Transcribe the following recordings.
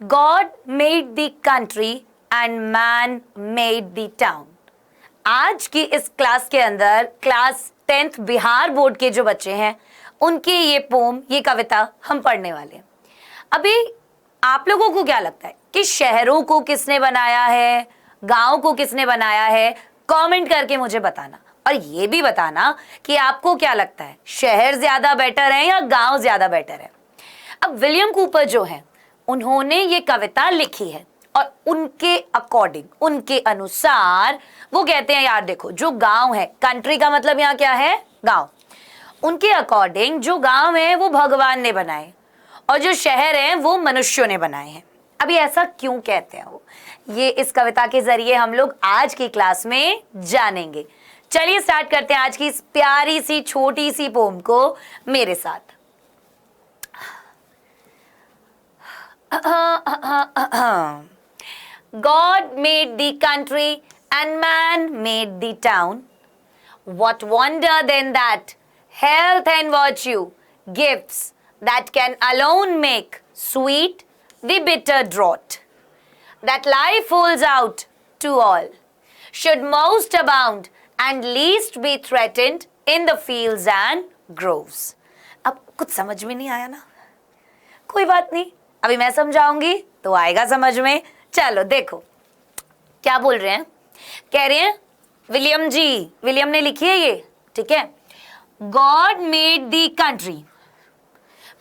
God made the country and man made the town. आज की इस क्लास के अंदर क्लास 10th बिहार बोर्ड के जो बच्चे हैं उनकी ये पोम, ये कविता हम पढ़ने वाले हैं। अभी आप लोगों को क्या लगता है कि शहरों को किसने बनाया है, गांव को किसने बनाया है? कमेंट करके मुझे बताना, और ये भी बताना कि आपको क्या लगता है, शहर ज्यादा बेटर है या गांव ज्यादा बेटर है। अब विलियम कूपर जो है उन्होंने ये कविता लिखी है और उनके अकॉर्डिंग, उनके अनुसार वो कहते हैं यार देखो, जो गांव है, कंट्री का मतलब यहाँ क्या है, गांव, उनके अकॉर्डिंग जो गांव है वो भगवान ने बनाए और जो शहर है वो मनुष्यों ने बनाए हैं। अभी ऐसा क्यों कहते हैं वो, ये इस कविता के जरिए हम लोग आज की क्लास में जानेंगे। चलिए स्टार्ट करते हैं आज की इस प्यारी सी छोटी सी पोम को मेरे साथ। God made the country and man made the town. What wonder then that health and virtue, gifts that can alone make sweet the bitter draught, that life holds out to all, should most abound and least be threatened in the fields and groves. अब कुछ समझ में नहीं आया ना, कोई बात नहीं, अभी मैं समझाऊंगी तो आएगा समझ में। चलो देखो क्या बोल रहे हैं, कह रहे हैं विलियम जी, विलियम ने लिखी है ये, ठीक है। गॉड मेड दी कंट्री,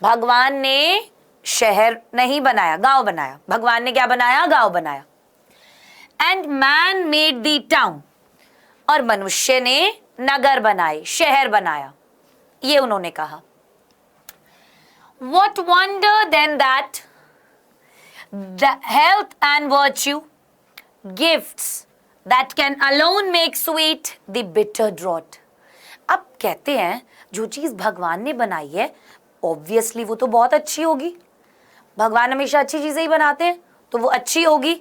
भगवान ने शहर नहीं बनाया, गांव बनाया। भगवान ने क्या बनाया, गांव बनाया। And man made the town, और मनुष्य ने नगर बनाए, शहर बनाया, ये उन्होंने कहा। What wonder then that the health and virtue, gifts that can alone make sweet the bitter draught. अब कहते हैं जो चीज भगवान ने बनाई है ऑब्वियसली वो तो बहुत अच्छी होगी, भगवान हमेशा अच्छी चीजें ही बनाते हैं तो वो अच्छी होगी।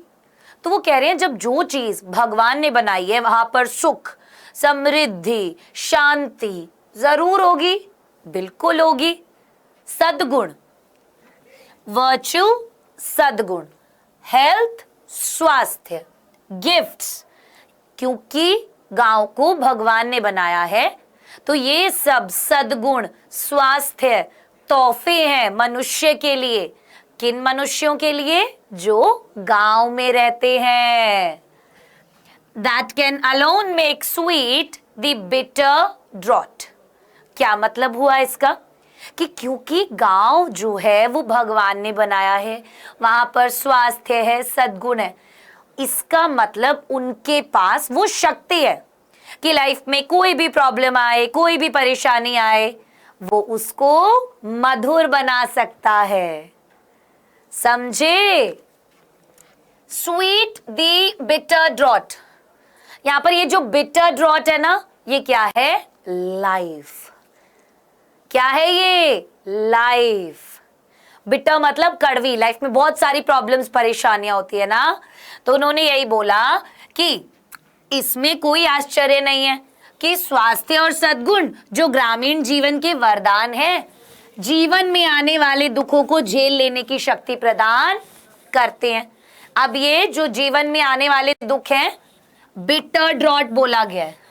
तो वो कह रहे हैं जब जो चीज भगवान ने बनाई है वहां पर सुख, समृद्धि, शांति जरूर होगी, बिल्कुल होगी। सद्गुण, वर्च्यू सद्गुण, हेल्थ स्वास्थ्य, गिफ्ट्स, क्योंकि गांव को भगवान ने बनाया है तो ये सब सद्गुण, स्वास्थ्य तोहफे हैं मनुष्य के लिए। किन मनुष्यों के लिए? जो गांव में रहते हैं। That can alone make sweet the bitter draught. क्या मतलब हुआ इसका कि क्योंकि गांव जो है वो भगवान ने बनाया है, वहां पर स्वास्थ्य है, सद्गुण है, इसका मतलब उनके पास वो शक्ति है कि लाइफ में कोई भी प्रॉब्लम आए, कोई भी परेशानी आए, वो उसको मधुर बना सकता है। समझे? स्वीट दी बिटर ड्रॉट, यहां पर ये जो बिटर ड्रॉट है ना, ये क्या है? लाइफ। क्या है ये? लाइफ। बिटर मतलब कड़वी, लाइफ में बहुत सारी प्रॉब्लम्स, परेशानियां होती है ना, तो उन्होंने यही बोला कि इसमें कोई आश्चर्य नहीं है कि स्वास्थ्य और सद्गुण जो ग्रामीण जीवन के वरदान है, जीवन में आने वाले दुखों को झेल लेने की शक्ति प्रदान करते हैं। अब ये जो जीवन में आने वाले दुख हैं, बिटर ड्रॉट बोला गया है।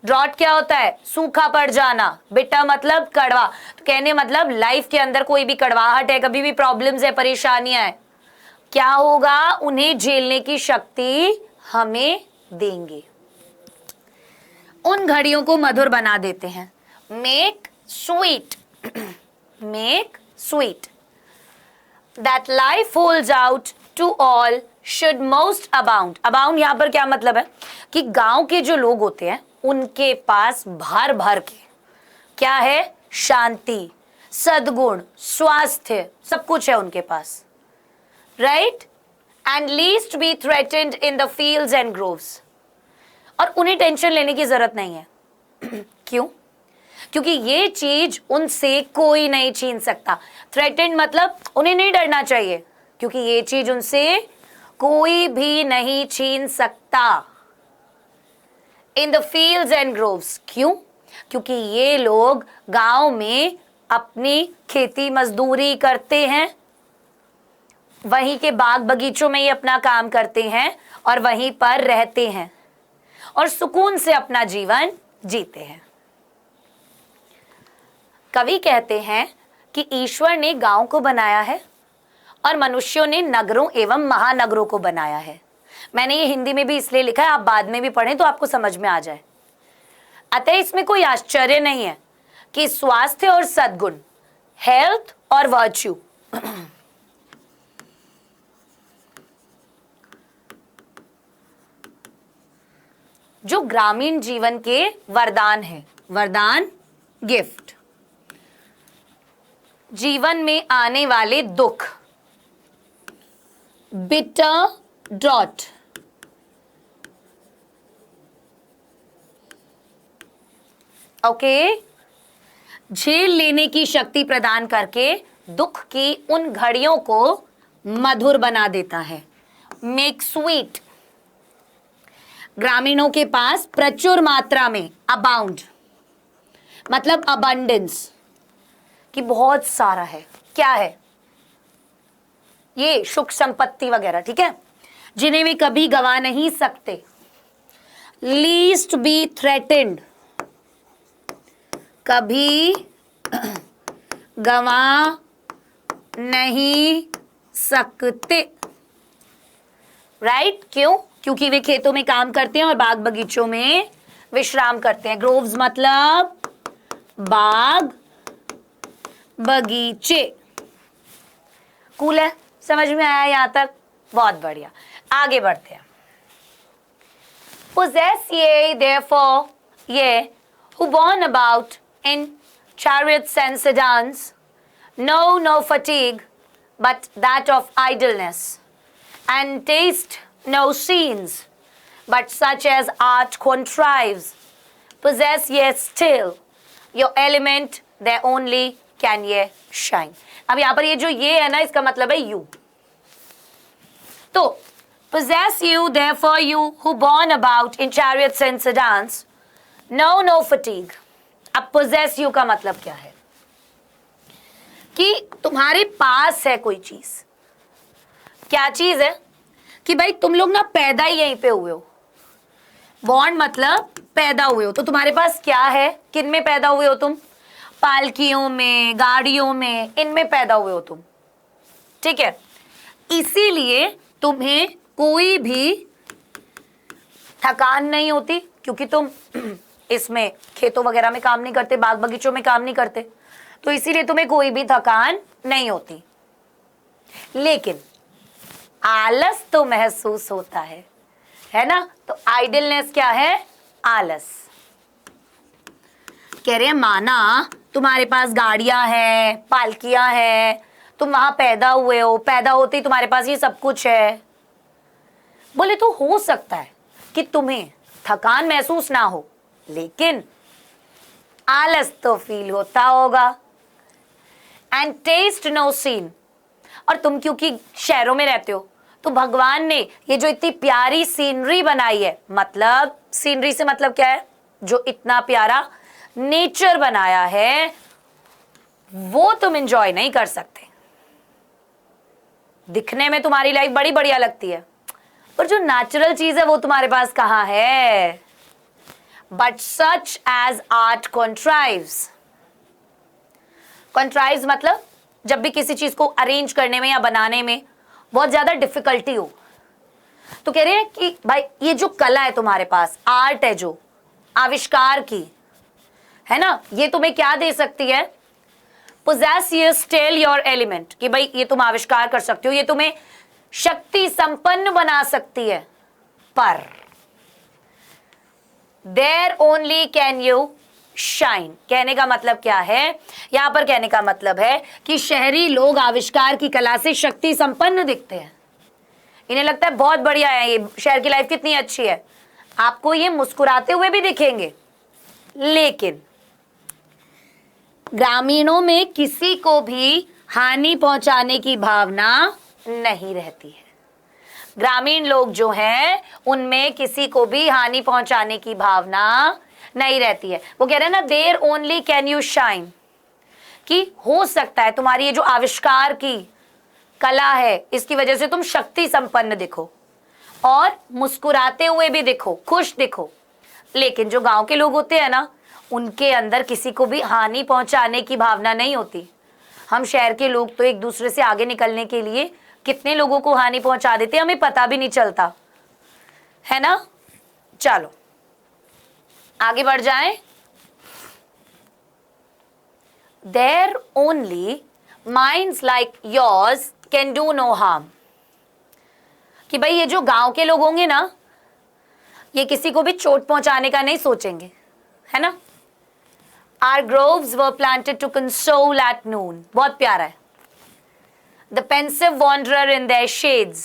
ड्रॉट क्या होता है? सूखा पड़ जाना। बिटर मतलब कड़वा, तो कहने मतलब लाइफ के अंदर कोई भी कड़वाहट है, कभी भी प्रॉब्लम्स है, परेशानियां है, क्या होगा? उन्हें झेलने की शक्ति हमें देंगे, उन घड़ियों को मधुर बना देते हैं। Make sweet, make sweet that life holds out to all should most abound. Abound यहां पर क्या मतलब है कि गांव के जो लोग होते हैं उनके पास भर भर के क्या है? शांति, सद्गुण, स्वास्थ्य, सब कुछ है उनके पास, right. And least be threatened in the fields and groves, और उन्हें टेंशन लेने की जरूरत नहीं है। क्यों? क्योंकि ये चीज उनसे कोई नहीं छीन सकता। थ्रेटेंड मतलब उन्हें नहीं डरना चाहिए, क्योंकि ये चीज उनसे कोई भी नहीं छीन सकता। इन द फील्ड्स एंड ग्रोव्स, क्यों? क्योंकि ये लोग गांव में अपनी खेती मजदूरी करते हैं, वहीं के बाग बगीचों में ही अपना काम करते हैं और वहीं पर रहते हैं और सुकून से अपना जीवन जीते हैं। कवि कहते हैं कि ईश्वर ने गांव को बनाया है और मनुष्यों ने नगरों एवं महानगरों को बनाया है। मैंने ये हिंदी में भी इसलिए लिखा है, आप बाद में भी पढ़ें तो आपको समझ में आ जाए। अतः इसमें कोई आश्चर्य नहीं है कि स्वास्थ्य और सद्गुण, हेल्थ और वर्च्यू जो ग्रामीण जीवन के वरदान है, वरदान गिफ्ट, जीवन में आने वाले दुख, बिटर ड्रॉट, ओके, झेल लेने की शक्ति प्रदान करके दुख की उन घड़ियों को मधुर बना देता है। मेक स्वीट, ग्रामीणों के पास प्रचुर मात्रा में, अबाउंड मतलब अबंडेंस, कि बहुत सारा है। क्या है ये? सुख संपत्ति वगैरह, ठीक है, जिन्हें वे कभी गवा नहीं सकते। लीस्ट बी थ्रेटेंड, कभी गवा नहीं सकते, राइट? क्यों? क्योंकि वे खेतों में काम करते हैं और बाग बगीचों में विश्राम करते हैं। ग्रोव्स मतलब बाग बगीचे। कूल है, समझ में आया यहां तक? बहुत बढ़िया, आगे बढ़ते हैं। possess ye therefore ye who born about in chariots and sedans know no fatigue but that of idleness, and taste no scenes but such as art contrives. Possess ye still your element, there only can ye shine. अब यहां पर ये जो ये है ना, इसका मतलब है you. तो possess you therefore you who born about in chariots and sedans know no fatigue. अब possess you का मतलब क्या है? कि तुम्हारे पास है कोई चीज। क्या चीज है? कि भाई तुम लोग ना पैदा ही यहीं पे हुए हो। बॉर्न मतलब पैदा हुए हो, तो तुम्हारे पास क्या है? किन में पैदा हुए हो तुम? पालकियों में, गाड़ियों में, इनमें पैदा हुए हो तुम, ठीक है। इसीलिए तुम्हें कोई भी थकान नहीं होती, क्योंकि तुम इसमें खेतों वगैरह में काम नहीं करते, बाग बगीचों में काम नहीं करते, तो इसीलिए तुम्हें कोई भी थकान नहीं होती। लेकिन आलस तो महसूस होता है ना? तो आइडलनेस क्या है? आलस। कह रहे हैं माना तुम्हारे पास गाड़ियां हैं, पालकियां हैं, तुम वहां पैदा हुए हो, पैदा होते ही तुम्हारे पास ये सब कुछ है। बोले तो हो सकता है कि तुम्हें थकान महसूस ना हो, लेकिन आलस तो फील होता होगा। एंड टेस्ट नो सीन, और तुम क्योंकि शहरों में रहते हो, तो भगवान ने ये जो इतनी प्यारी सीनरी बनाई है, मतलब सीनरी से मतलब क्या है? जो इतना प्यारा नेचर बनाया है, वो तुम एंजॉय नहीं कर सकते। दिखने में तुम्हारी लाइफ बड़ी बढ़िया लगती है, पर जो नेचुरल चीज है वो तुम्हारे पास कहां है? But such as art contrives. Contrives मतलब जब भी किसी चीज को अरेंज करने में या बनाने में बहुत ज्यादा डिफिकल्टी हो, तो कह रहे हैं कि भाई ये जो कला है तुम्हारे पास, आर्ट है जो आविष्कार की, है ना, ये तुम्हें क्या दे सकती है? possess ye still your element, कि भाई ये तुम आविष्कार कर सकते हो, ये तुम्हें शक्ति संपन्न बना सकती है, पर there only can you shine। कहने का मतलब क्या है? यहां पर कहने का मतलब है कि शहरी लोग आविष्कार की कला से शक्ति संपन्न दिखते हैं, इन्हें लगता है बहुत बढ़िया है, ये शहर की लाइफ कितनी अच्छी है, आपको ये मुस्कुराते हुए भी दिखेंगे। लेकिन ग्रामीणों में किसी को भी हानि पहुंचाने की भावना नहीं रहती है। ग्रामीण लोग जो हैं उनमें किसी को भी हानि पहुंचाने की भावना नहीं रहती है। वो कह रहे हैं ना, there only can you shine, कि हो सकता है तुम्हारी ये जो आविष्कार की कला है, इसकी वजह से तुम शक्ति संपन्न दिखो और मुस्कुराते हुए भी दिखो, खुश दिखो। लेकिन जो गांव के लोग होते हैं ना, उनके अंदर किसी को भी हानि पहुंचाने की भावना नहीं होती। हम शहर के लोग तो एक दूसरे से आगे निकलने के लिए कितने लोगों को हानि पहुंचा देते हैं, हमें पता भी नहीं चलता, है ना। चलो आगे बढ़ जाएं। There only minds like yours can do no harm। कि भाई ये जो गांव के लोग होंगे ना, ये किसी को भी चोट पहुंचाने का नहीं सोचेंगे, है ना। Our groves were planted to console at noon। बहुत प्यारा है। The pensive wanderer in their shades,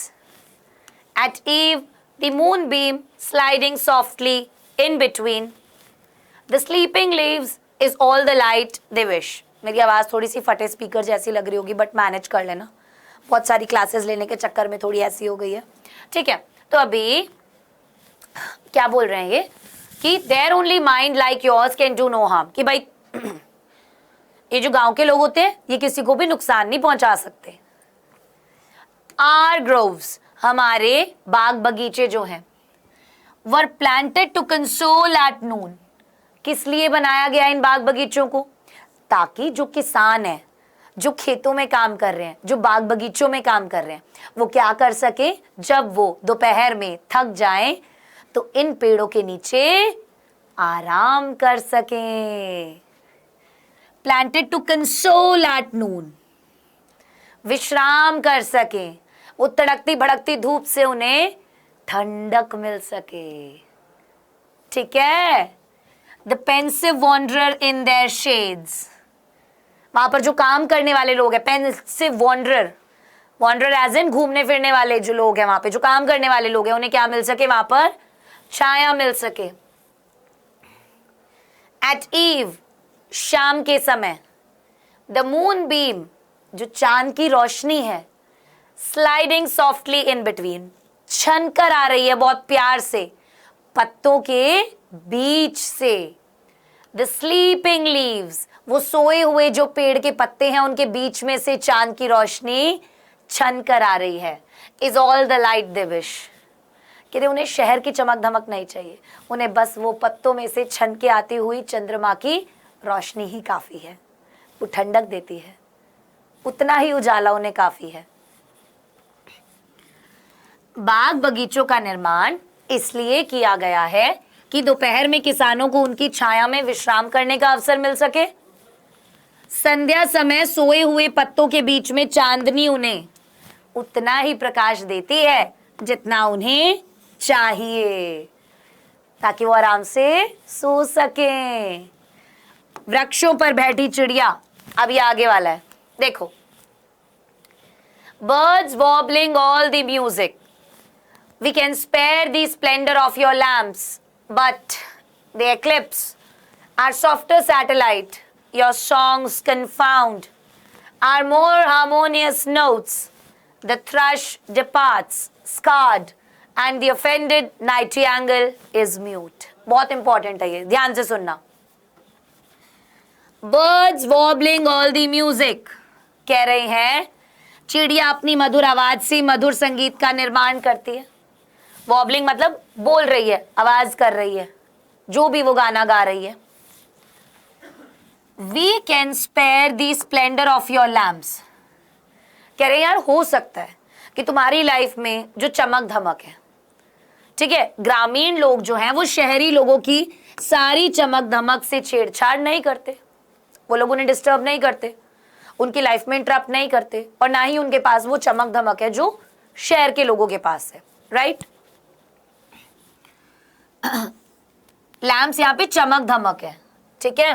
at eve the moonbeam sliding softly in between, the sleeping leaves is all the light they wish। मेरी आवाज थोड़ी सी फटे speaker जैसी लग रही होगी, बट मैनेज कर लेना, बहुत सारी क्लासेस लेने के चक्कर में थोड़ी ऐसी हो गई है, ठीक है। तो अभी क्या बोल रहे हैं ये कि there only mind like yours can do no harm, कि भाई ये जो गांव के लोग होते हैं ये किसी को भी नुकसान नहीं पहुंचा सकते। आर ग्रोव्स, हमारे बाग बगीचे जो हैं, were planted to console at noon. किस लिए बनाया गया इन बाग बगीचों को? ताकि जो किसान है, जो खेतों में काम कर रहे हैं, जो बाग बगीचों में काम कर रहे हैं, वो क्या कर सके, जब वो दोपहर में थक जाएं तो इन पेड़ों के नीचे आराम कर सकें। Planted to console at noon, विश्राम कर सकें, वो तड़कती भड़कती धूप से उन्हें ठंडक मिल सके, ठीक है। The pensive wanderer in their shades, वहां पर जो काम करने वाले लोग हैं, pensive wanderer, wanderer as in घूमने फिरने वाले जो लोग हैं, वहां पे जो काम करने वाले लोग हैं, उन्हें क्या मिल सके, वहां पर छाया मिल सके। एट ईव, शाम के समय, द मून बीम, जो चांद की रोशनी है, स्लाइडिंग सॉफ्टली इन बिटवीन, छन कर आ रही है बहुत प्यार से पत्तों के बीच से। द स्लीपिंग लीव्स, वो सोए हुए जो पेड़ के पत्ते हैं उनके बीच में से चांद की रोशनी छन कर आ रही है। Is all the light they wish, कि उन्हें शहर की चमक धमक नहीं चाहिए, उन्हें बस वो पत्तों में से छन के आती हुई चंद्रमा की रोशनी ही काफी है, वो ठंडक देती है, उतना ही उजाला उन्हें काफी है। बाग बगीचों का निर्माण इसलिए किया गया है कि दोपहर में किसानों को उनकी छाया में विश्राम करने का अवसर मिल सके। संध्या समय सोए हुए पत्तों के बीच में चांदनी उन्हें उतना ही प्रकाश देती है जितना उन्हें चाहिए, ताकि वो आराम से सो सकें। वृक्षों पर बैठी चिड़िया, अब ये आगे वाला है, देखो। Birds warbling all the music, we can spare the splendor of your lamps, but the eclipse, our softer satellite, your songs confound, our more harmonious notes, the thrush departs scarred, and the offended nightingale is mute। बहुत important है ये, ध्यान से सुनना। Birds warbling all the music, कह रहे हैं चिड़िया अपनी मधुर आवाज से मधुर संगीत का निर्माण करती है। वॉबलिंग मतलब बोल रही है, आवाज कर रही है, जो भी वो गाना गा रही है। We can spare the splendor of your lamps, कह रहे हैं यार हो सकता है कि तुम्हारी लाइफ में जो चमक धमक है, ठीक है, ग्रामीण लोग जो हैं वो शहरी लोगों की सारी चमक धमक से छेड़छाड़ नहीं करते, वो लोग उन्हें डिस्टर्ब नहीं करते, उनकी लाइफ में इंटरप्ट नहीं करते, और ना ही उनके पास वो चमक धमक है जो शहर के लोगों के पास है, राइट। लैम्प्स यहाँ पे चमक धमक है, ठीक है।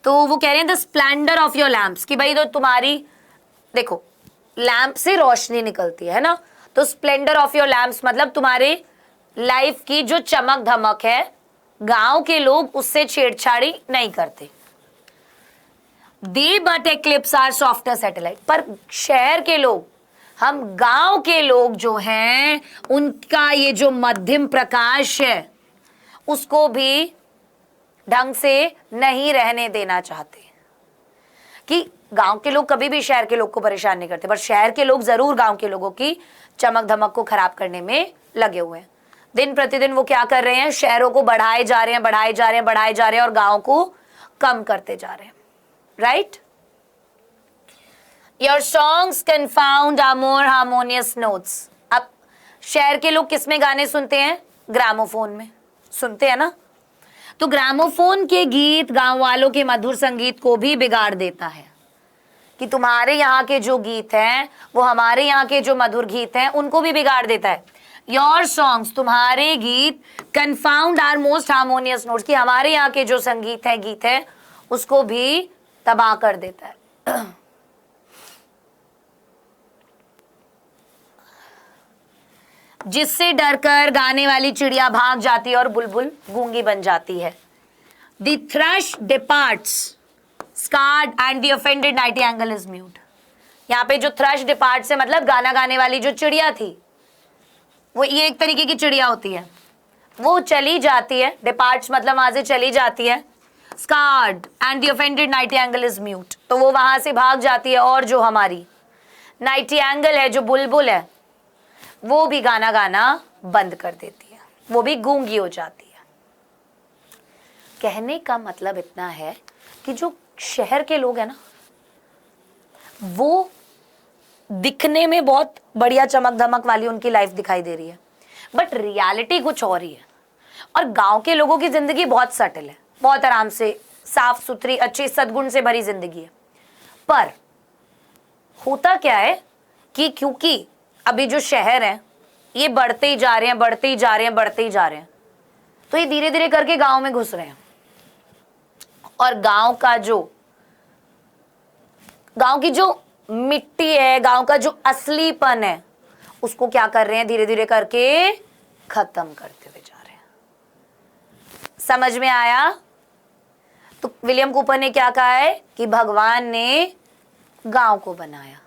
तो वो कह रहे हैं the splendour of your lamps, कि भाई तो तुम्हारी, देखो लैम्प से रोशनी निकलती है ना, तो स्प्लेंडर ऑफ योर लैम्प्स मतलब तुम्हारे लाइफ की जो चमक धमक है, गांव के लोग उससे छेड़छाड़ी नहीं करते। They but eclipse are softer satellite, पर शहर के लोग, हम गांव के लोग जो हैं, उनका ये जो मध्यम प्रकाश है उसको भी ढंग से नहीं रहने देना चाहते, कि गांव के लोग कभी भी शहर के लोग को परेशान नहीं करते, पर शहर के लोग जरूर गांव के लोगों की चमक धमक को खराब करने में लगे हुए हैं। दिन प्रतिदिन वो क्या कर रहे हैं, शहरों को बढ़ाए जा रहे हैं, बढ़ाए जा रहे हैं, बढ़ाए जा रहे हैं, और गांव को कम करते जा रहे हैं। Right? Your songs can found are more harmonious notes. अब शहर के लोग किस में गाने सुनते हैं? ग्रामोफोन में सुनते हैं ना। तो ग्रामोफोन के गीत गांव वालों के मधुर संगीत को भी बिगाड़ देता है, कि तुम्हारे यहाँ के जो गीत हैं वो हमारे यहाँ के जो मधुर गीत हैं उनको भी बिगाड़ देता है। योर सॉन्ग्स, तुम्हारे गीत, confound are most harmonious notes, कि हमारे यहाँ के जो संगीत है, गीत है, उसको भी तबाह कर देता है। जिससे डरकर गाने वाली चिड़िया भाग जाती है और बुलबुल गूंगी बन जाती है। The thrush departs, scarred, and the offended nightingale is mute. यहाँ पे जो थ्रश डिपार्ट से मतलब गाना गाने वाली जो चिड़िया थी, वो ये एक तरीके की चिड़िया होती है, वो चली जाती है। डिपार्ट्स मतलब वहां से चली जाती है। Scared and the offended nightingale is mute, तो वो वहां से भाग जाती है, और जो हमारी नाइटिंगेल है, जो बुलबुल है, वो भी गाना गाना बंद कर देती है, वो भी गूंगी हो जाती है। कहने का मतलब इतना है कि जो शहर के लोग हैं ना, वो दिखने में बहुत बढ़िया चमक धमक वाली उनकी लाइफ दिखाई दे रही है, बट रियलिटी कुछ और ही है। और गांव के लोगों की जिंदगी बहुत सटल है, बहुत आराम से, साफ सुथरी, अच्छी सद्गुण से भरी जिंदगी है। पर होता क्या है कि क्योंकि अभी जो शहर है ये बढ़ते ही जा रहे हैं, बढ़ते ही जा रहे हैं, बढ़ते ही जा रहे हैं, तो ये धीरे धीरे करके गांव में घुस रहे हैं, और गांव की जो मिट्टी है, गांव का जो असलीपन है, उसको क्या कर रहे हैं, धीरे धीरे करके खत्म करते हुए जा रहे हैं। समझ में आया? तो विलियम कूपर ने क्या कहा है कि भगवान ने गांव को बनाया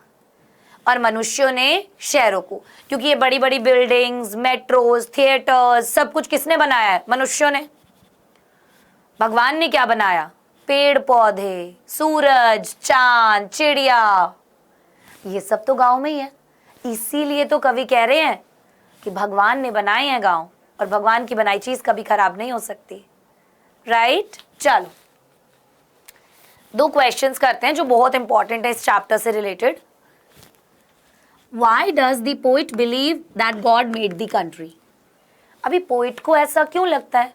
और मनुष्यों ने शहरों को, क्योंकि ये बड़ी बड़ी बिल्डिंग्स, मेट्रोज, थिएटर्स, सब कुछ किसने बनाया है? मनुष्यों ने। भगवान ने क्या बनाया? पेड़ पौधे, सूरज, चांद, चिड़िया, ये सब तो गांव में ही है। इसीलिए तो कवि कह रहे हैं कि भगवान ने बनाए हैं गांव, और भगवान की बनाई चीज कभी खराब नहीं हो सकती। राइट? चलो 2 क्वेश्चंस करते हैं जो बहुत इंपॉर्टेंट है इस चैप्टर से related. Why does the poet believe that God made the country? अभी पोइट को ऐसा क्यों लगता है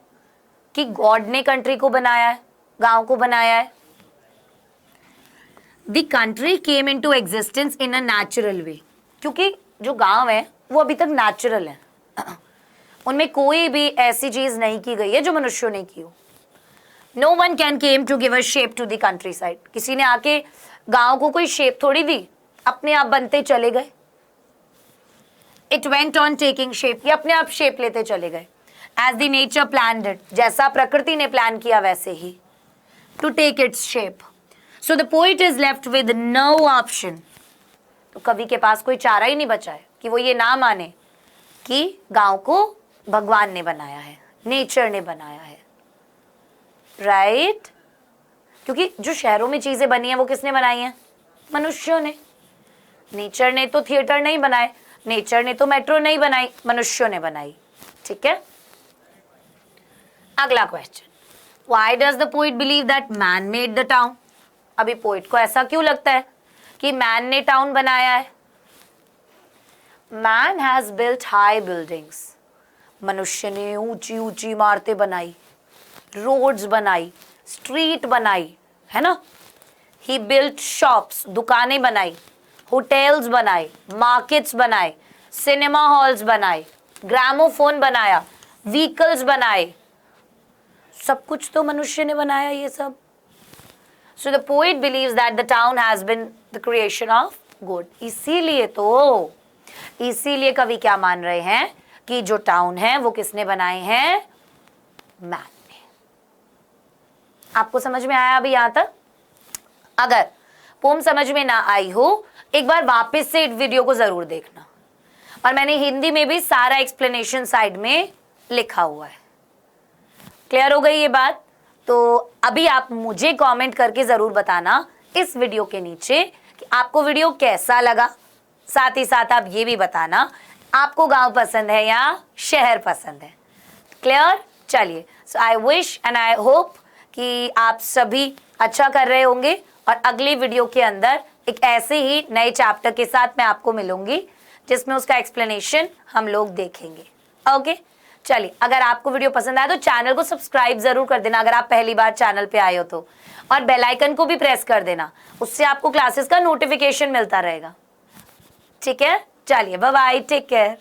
कि गॉड ने कंट्री को बनाया है, गांव को बनाया है? The country came into existence in a natural way, क्योंकि जो गांव है वो अभी तक नेचुरल है, उनमें कोई भी ऐसी चीज नहीं की गई है जो मनुष्यों ने की हो। No one can came to give a shape to the countryside. किसी ने आके गांव को कोई शेप थोड़ी दी, अपने आप बनते चले गए। It went on taking shape, ये अपने आप शेप लेते चले गए। As the nature planned it, जैसा प्रकृति ने प्लान किया वैसे ही, to take its shape. So the poet is left with no option. तो कवि के पास कोई चारा ही नहीं बचा है कि वो ये ना माने कि गांव को भगवान ने बनाया है, नेचर ने बनाया है। राइट? क्योंकि जो शहरों में चीजें बनी हैं वो किसने बनाई हैं? मनुष्यों ने। नेचर ने तो थिएटर नहीं बनाए, नेचर ने तो मेट्रो नहीं बनाई, मनुष्यों ने बनाई। ठीक है? अगला question, why does the poet believe that man made the town? अभी पोइट को ऐसा क्यों लगता है कि मैन ने टाउन बनाया है? Man has built high buildings, मनुष्य ने ऊंची ऊंची इमारतें बनाई, रोड्स बनाई, स्ट्रीट बनाई, है ना? ही बिल्ट शॉप्स, दुकानें बनाई, होटल्स बनाए, मार्केट्स बनाए, सिनेमा हॉल्स बनाए, ग्रामोफोन बनाया, व्हीकल्स बनाए, सब कुछ तो मनुष्य ने बनाया ये सब। So the poet believes that the town has been the creation of God. इसीलिए कवि क्या मान रहे हैं कि जो टाउन है वो किसने बनाए हैं? मैन ने। आपको समझ में आया अभी यहां तक? अगर पोम समझ में ना आई हो, एक बार वापस से वीडियो को जरूर देखना, और मैंने हिंदी में भी सारा एक्सप्लेनेशन साइड में लिखा हुआ है। क्लियर हो गई ये बात? तो अभी आप मुझे कमेंट करके जरूर बताना इस वीडियो के नीचे कि आपको वीडियो कैसा लगा। साथ ही साथ आप ये भी बताना आपको गांव पसंद है या शहर पसंद है। क्लियर? चलिए, so I wish and I hope कि आप सभी अच्छा कर रहे होंगे और अगली वीडियो के अंदर एक ऐसे ही नए चैप्टर के साथ मैं आपको मिलूंगी जिसमें उसका एक्सप्लेनेशन हम लोग देखेंगे। ओके, चलिए, अगर आपको वीडियो पसंद आया तो चैनल को सब्सक्राइब जरूर कर देना अगर आप पहली बार चैनल पे आए हो तो, और बेल आइकन को भी प्रेस कर देना, उससे आपको क्लासेस का नोटिफिकेशन मिलता रहेगा। ठीक है, चलिए, बाय बाय, टेक केयर।